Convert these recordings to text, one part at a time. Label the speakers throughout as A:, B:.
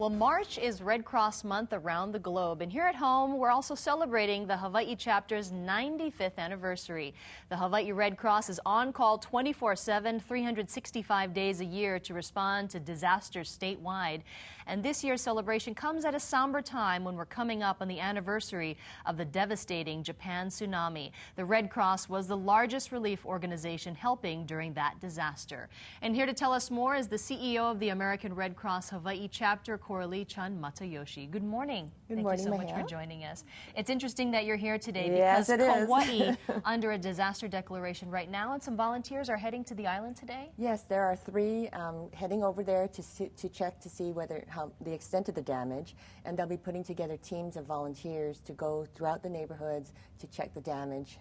A: Well, March is Red Cross Month around the globe, and here at home, we're also celebrating the Hawaii chapter's 95th anniversary. The Hawaii Red Cross is on call 24/7, 365 days a year to respond to disasters statewide. And this year's celebration comes at a somber time when we're coming up on the anniversary of the devastating Japan tsunami. The Red Cross was the largest relief organization helping during that disaster. And here to tell us more is the CEO of the American Red Cross Hawaii chapter, Coralie Chun Matayoshi. Good morning.
B: Good morning,
A: Thank you so much for joining us. It's interesting that you're here today
B: because
A: Kauai under a disaster declaration right now, and some volunteers are heading to the island today.
B: Yes, there are three heading over there to check to see how the extent of the damage, and they'll be putting together teams of volunteers to go throughout the neighborhoods to check the damage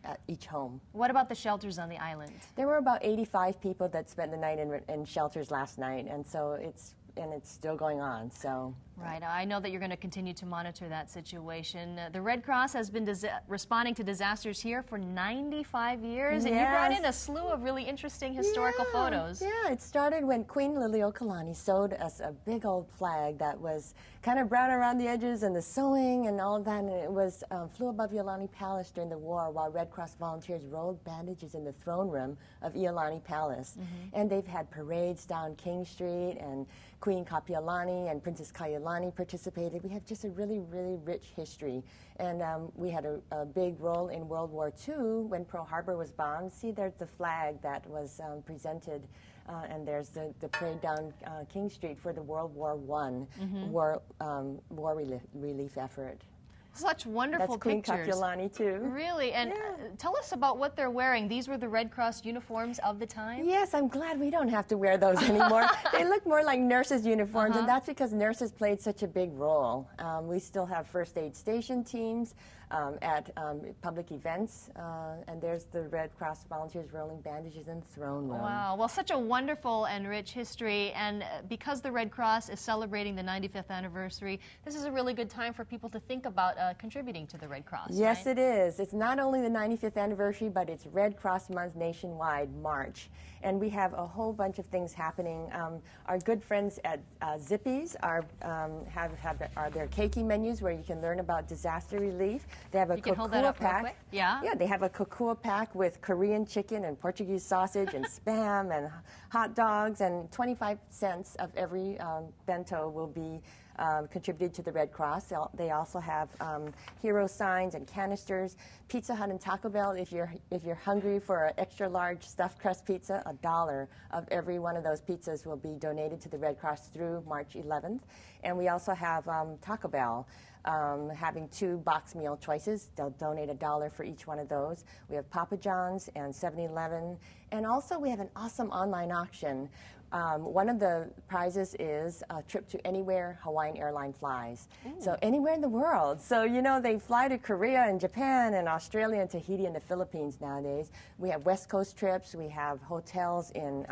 B: at each home.
A: What about the shelters on the island?
B: There were about 85 people that spent the night in shelters last night, and so it's still going on. So.
A: Right. I know that you're going to continue to monitor that situation. The Red Cross has been responding to disasters here for 95 years, and you brought in a slew of really interesting historical photos.
B: Yeah, it started when Queen Liliuokalani sewed us a big old flag that was kind of brown around the edges, and the sewing and all of that, and it was flew above Iolani Palace during the war while Red Cross volunteers rolled bandages in the throne room of Iolani Palace. And they've had parades down King Street, and Queen Kapiolani and Princess Kaiulani participated. We have just a really, really rich history. And we had a big role in World War II when Pearl Harbor was bombed. See, there's the flag that was presented, and there's the parade down King Street for the World War I war relief effort.
A: Such wonderful pictures.
B: That's Queen Kapiolani, too.
A: Really? And tell us about what they're wearing. These were the Red Cross uniforms of the time?
B: Yes, I'm glad we don't have to wear those anymore. They look more like nurses' uniforms, and that's because nurses played such a big role. We still have first aid station teams at public events, and there's the Red Cross volunteers rolling bandages in the throne room.
A: Wow. Well, such a wonderful and rich history, and because the Red Cross is celebrating the 95th anniversary, this is a really good time for people to think about contributing to the Red Cross.
B: Yes,
A: right?
B: It is. It's not only the 95th anniversary, but it's Red Cross Month nationwide, March. And we have a whole bunch of things happening. Our good friends at Zippy's have their keiki menus where you can learn about disaster relief. They have a kokua pack.
A: Yeah,
B: they have a kokua pack with Korean chicken and Portuguese sausage and Spam and hot dogs, and 25 cents of every bento will be contributed to the Red Cross. They also have hero signs and canisters. Pizza Hut and Taco Bell, if you're hungry for an extra large stuffed crust pizza, $1 of every one of those pizzas will be donated to the Red Cross through March 11th. And we also have Taco Bell having 2 box meal choices. They'll donate $1 for each one of those. We have Papa John's and 7-Eleven. And also we have an awesome online auction. One of the prizes is a trip to anywhere Hawaiian Airlines flies. So anywhere in the world. So, you know, they fly to Korea and Japan and Australia and Tahiti and the Philippines nowadays. We have West Coast trips. We have hotels in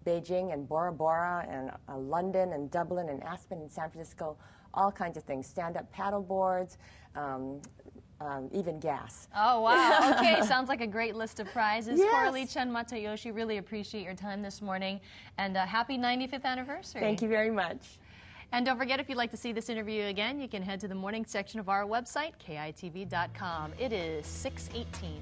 B: Beijing and Bora Bora and London and Dublin and Aspen and San Francisco. All kinds of things. Stand-up paddle boards. Even gas.
A: Oh, wow. Okay, sounds like a great list of prizes.
B: Yes.
A: Coralie Chun Matayoshi, really appreciate your time this morning, and happy 95th anniversary.
B: Thank you very much.
A: And don't forget, if you'd like to see this interview again, you can head to the morning section of our website, KITV.com. It is 6:18.